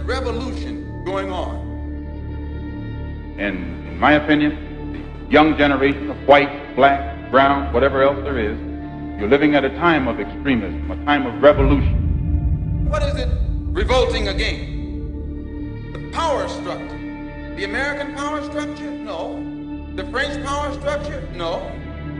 revolution going on. And in my opinion, the young generation of white, black, brown, whatever else there is, you're living at a time of extremism, a time of revolution. What is it revolting against? The power structure. The American power structure? No. The French power structure? No.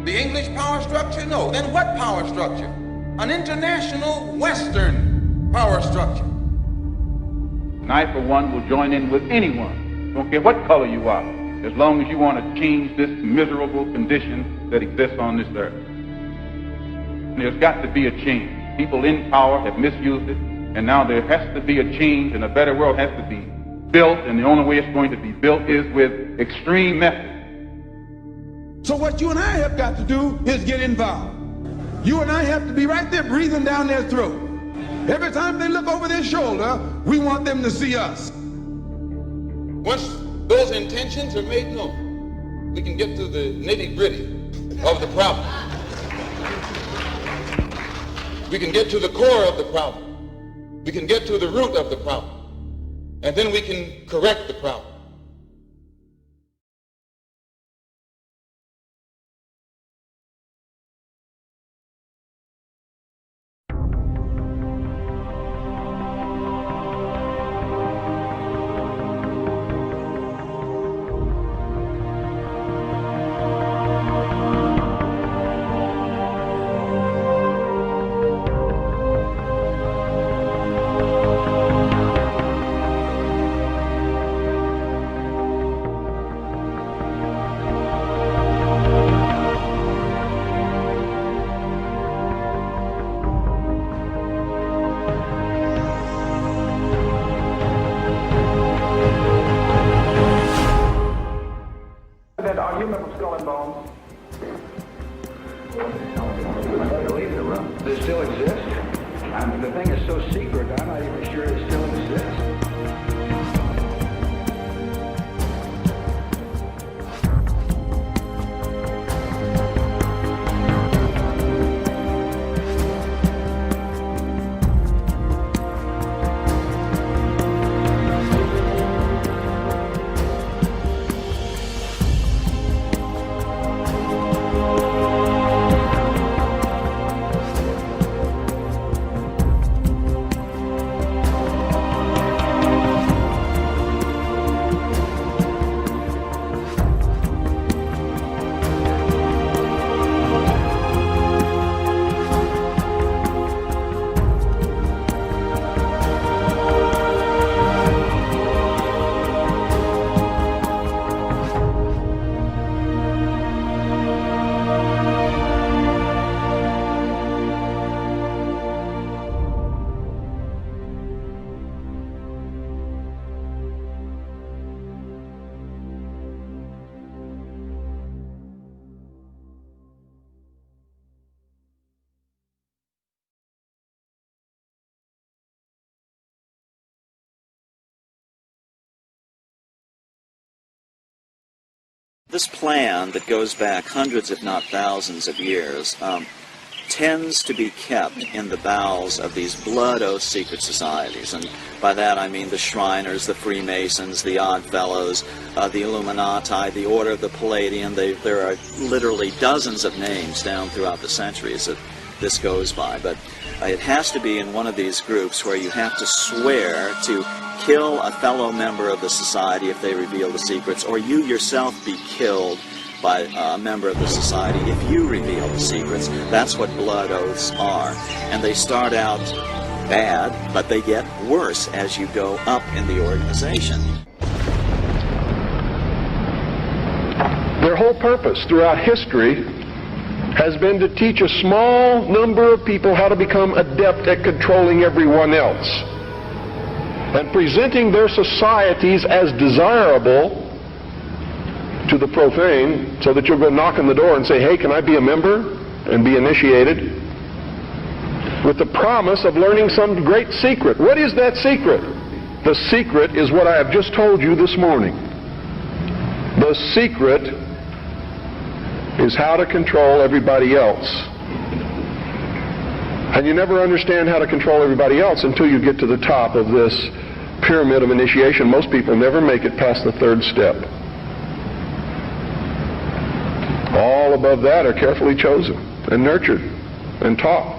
The English power structure? No. Then what power structure? An international Western power structure. And I, for one, will join in with anyone, don't care what color you are, as long as you want to change this miserable condition that exists on this earth. And there's got to be a change. People in power have misused it, and now there has to be a change, and a better world has to be built, and the only way it's going to be built is with extreme methods. So what you and I have got to do is get involved. You and I have to be right there breathing down their throat. Every time they look over their shoulder, we want them to see us. Once those intentions are made known, we can get to the nitty-gritty of the problem. We can get to the core of the problem. We can get to the root of the problem. And then we can correct the problem. This plan that goes back hundreds, if not thousands of years, tends to be kept in the bowels of these blood oath secret societies. And by that I mean the Shriners, the Freemasons, the Oddfellows, the Illuminati, the Order of the Palladian. There are literally dozens of names down throughout the centuries that this goes by. But it has to be in one of these groups where you have to swear to kill a fellow member of the society if they reveal the secrets, or you yourself be killed by a member of the society if you reveal the secrets. That's what blood oaths are. And they start out bad, but they get worse as you go up in the organization. Their whole purpose throughout history has been to teach a small number of people how to become adept at controlling everyone else, and presenting their societies as desirable to the profane, so that you'll go knock on the door and say, hey, can I be a member? And be initiated, with the promise of learning some great secret. What is that secret? The secret is what I have just told you this morning. The secret is how to control everybody else. And you never understand how to control everybody else until you get to the top of this pyramid of initiation, most people never make it past the third step. All above that are carefully chosen and nurtured and taught.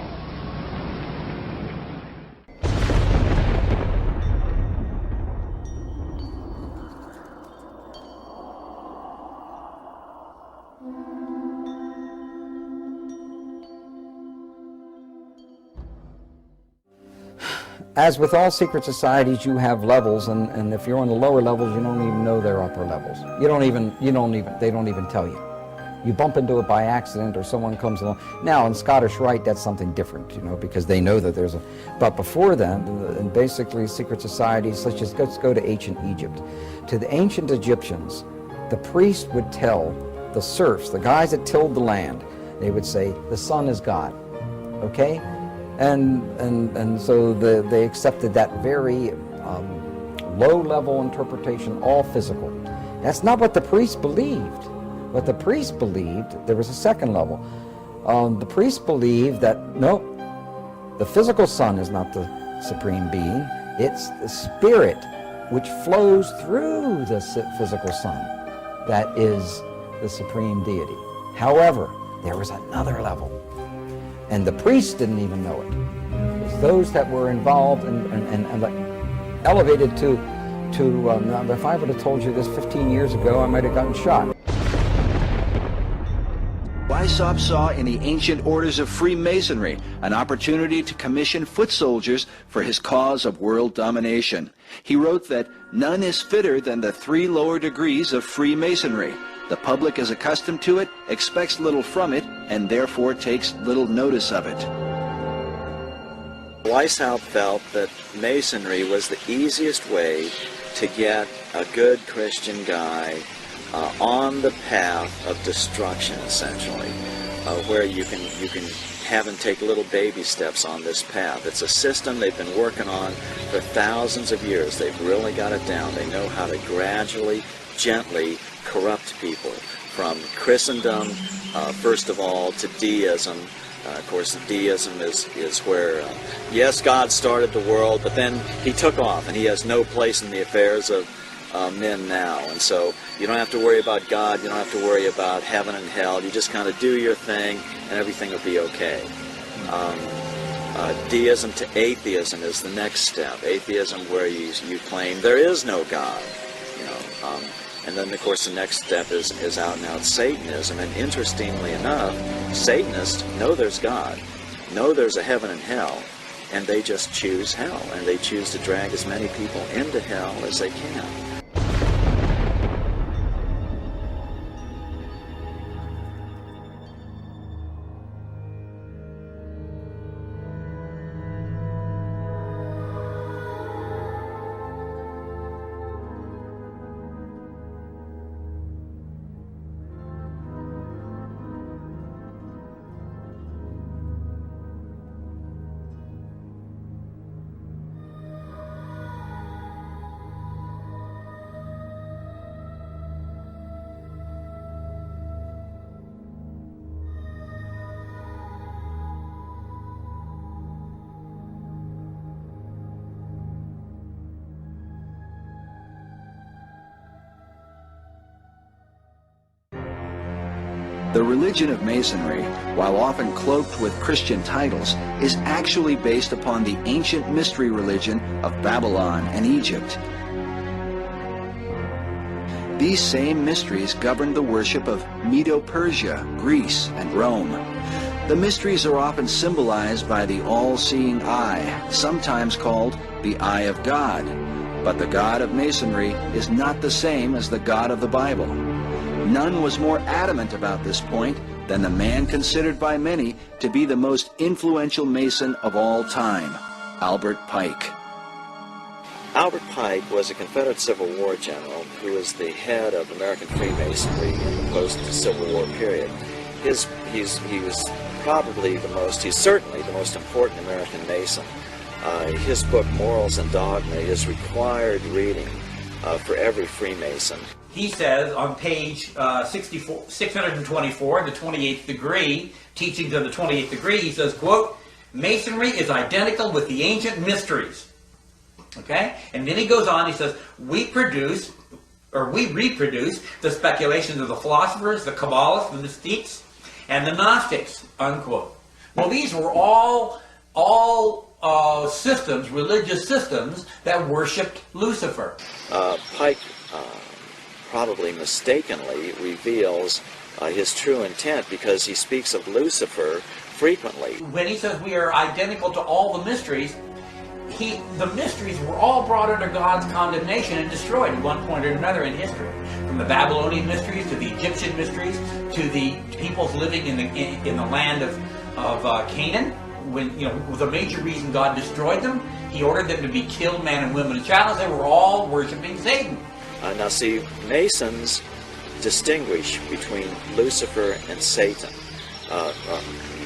As with all secret societies, you have levels, and if you're on the lower levels, you don't even know they're upper levels. They don't even tell you. You bump into it by accident, or someone comes along. Now, in Scottish Rite, that's something different, because they know that there's a... But before then, and basically secret societies, let's go to ancient Egypt. To the ancient Egyptians, the priest would tell the serfs, the guys that tilled the land, they would say, the sun is God, okay? And so they accepted that very low-level interpretation, all physical. That's not what the priest believed. What the priest believed, there was a second level. The priest believed that, no, the physical sun is not the supreme being. It's the spirit which flows through the physical sun that is the supreme deity. However, there was another level. And the priests didn't even know it. It was those that were involved and elevated to if I would have told you this 15 years ago, I might have gotten shot. Weishaupt saw in the ancient orders of Freemasonry an opportunity to commission foot soldiers for his cause of world domination. He wrote that none is fitter than the 3 lower degrees of Freemasonry. The public is accustomed to it, expects little from it, and therefore takes little notice of it. Weishaupt felt that Masonry was the easiest way to get a good Christian guy on the path of destruction, essentially, where you can have him take little baby steps on this path. It's a system they've been working on for thousands of years. They've really got it down. They know how to gradually, gently corrupt people from Christendom, first of all, to deism. Of course, deism is where, yes, God started the world, but then he took off, and he has no place in the affairs of men now. And so you don't have to worry about God, you don't have to worry about heaven and hell. You just kind of do your thing, and everything will be okay. Deism to atheism is the next step. Atheism, where you claim there is no God, and then, of course, the next step is out-and-out Satanism. And interestingly enough, Satanists know there's God, know there's a heaven and hell, and they just choose hell, and they choose to drag as many people into hell as they can. The religion of Masonry, while often cloaked with Christian titles, is actually based upon the ancient mystery religion of Babylon and Egypt. These same mysteries governed the worship of Medo-Persia, Greece, and Rome. The mysteries are often symbolized by the all-seeing eye, sometimes called the Eye of God. But the God of Masonry is not the same as the God of the Bible. None was more adamant about this point than the man considered by many to be the most influential Mason of all time, Albert Pike. Albert Pike was a Confederate Civil War general who was the head of American Freemasonry in the post-Civil War period. He was probably he's certainly the most important American Mason. His book, Morals and Dogma, is required reading for every Freemason. He says on page 624, the 28th degree, Teachings of the 28th degree, he says, quote, "Masonry is identical with the ancient mysteries." Okay? And then he goes on, he says, we reproduce the speculations of the philosophers, the Kabbalists, the mystics, and the Gnostics, unquote. Well, these were all systems, religious systems, that worshipped Lucifer. Pike probably mistakenly reveals his true intent because he speaks of Lucifer frequently. When he says we are identical to all the mysteries, the mysteries were all brought under God's condemnation and destroyed at one point or another in history. From the Babylonian mysteries to the Egyptian mysteries to the peoples living in the land of Canaan. When, the major reason God destroyed them, he ordered them to be killed, man and women and child, as they were all worshiping Satan. Now see, Masons distinguish between Lucifer and Satan.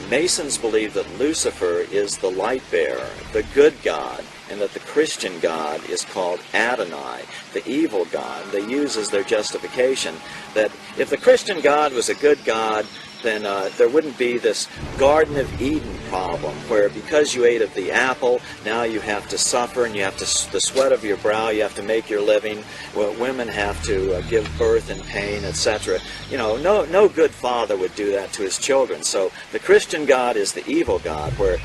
Masons believe that Lucifer is the light bearer, the good God, and that the Christian God is called Adonai, the evil God. They use as their justification that if the Christian God was a good God, then there wouldn't be this Garden of Eden problem where because you ate of the apple, now you have to suffer and you have to, the sweat of your brow, you have to make your living. Well, women have to give birth in pain, etc. No good father would do that to his children. So the Christian God is the evil God, where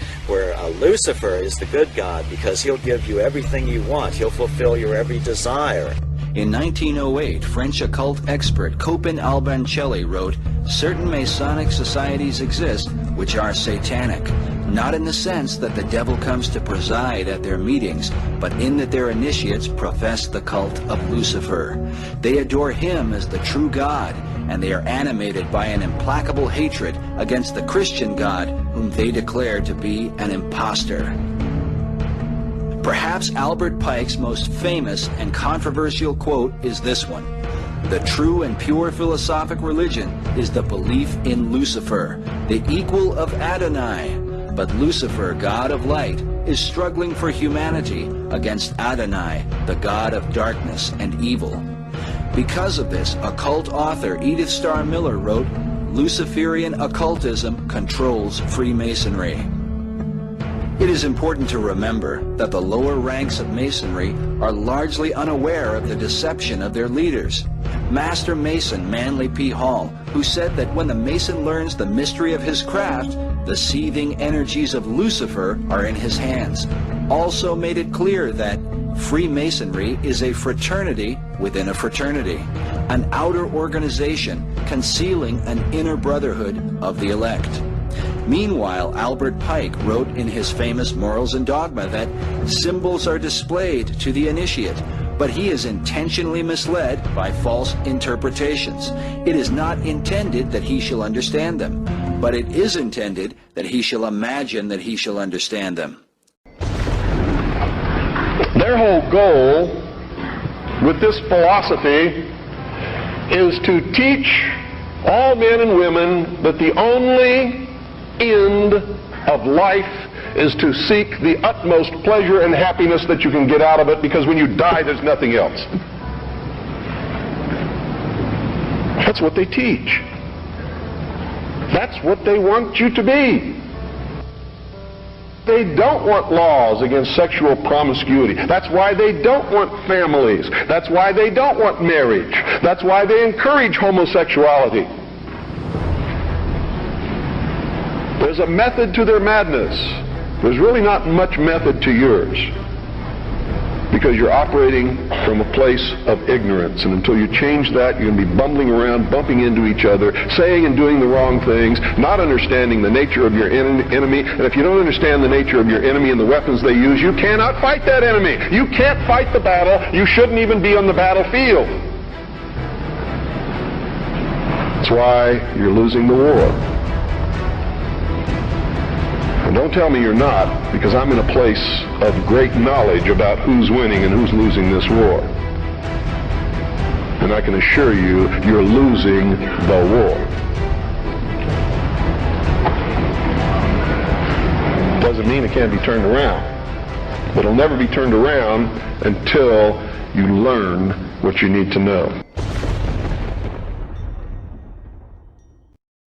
Lucifer is the good God because he'll give you everything you want. He'll fulfill your every desire. In 1908, French occult expert Copin Albancelli wrote, "Certain Masonic societies exist which are satanic, not in the sense that the devil comes to preside at their meetings, but in that their initiates profess the cult of Lucifer. They adore him as the true God, and they are animated by an implacable hatred against the Christian God, whom they declare to be an impostor." Perhaps Albert Pike's most famous and controversial quote is this one: "The true and pure philosophic religion is the belief in Lucifer, the equal of Adonai. But Lucifer, God of light, is struggling for humanity against Adonai, the God of darkness and evil." Because of this, occult author Edith Starr Miller wrote, "Luciferian occultism controls Freemasonry." It is important to remember that the lower ranks of Masonry are largely unaware of the deception of their leaders. Master Mason Manly P. Hall, who said that when the Mason learns the mystery of his craft, the seething energies of Lucifer are in his hands, also made it clear that Freemasonry is a fraternity within a fraternity, an outer organization concealing an inner brotherhood of the elect. Meanwhile, Albert Pike wrote in his famous Morals and Dogma that symbols are displayed to the initiate, but he is intentionally misled by false interpretations. It is not intended that he shall understand them, but it is intended that he shall imagine that he shall understand them. Their whole goal with this philosophy is to teach all men and women that the only end of life is to seek the utmost pleasure and happiness that you can get out of it, because when you die there's nothing else. That's what they teach. That's what they want you to be. They don't want laws against sexual promiscuity. That's why they don't want families. That's why they don't want marriage. That's why they encourage homosexuality. There's a method to their madness. There's really not much method to yours, because you're operating from a place of ignorance, and until you change that, you're going to be bumbling around, bumping into each other, saying and doing the wrong things, not understanding the nature of your enemy. And if you don't understand the nature of your enemy and the weapons they use, you cannot fight that enemy. You can't fight the battle. You shouldn't even be on the battlefield. That's why you're losing the war. And don't tell me you're not, because I'm in a place of great knowledge about who's winning and who's losing this war. And I can assure you, you're losing the war. Doesn't mean it can't be turned around, but it'll never be turned around until you learn what you need to know.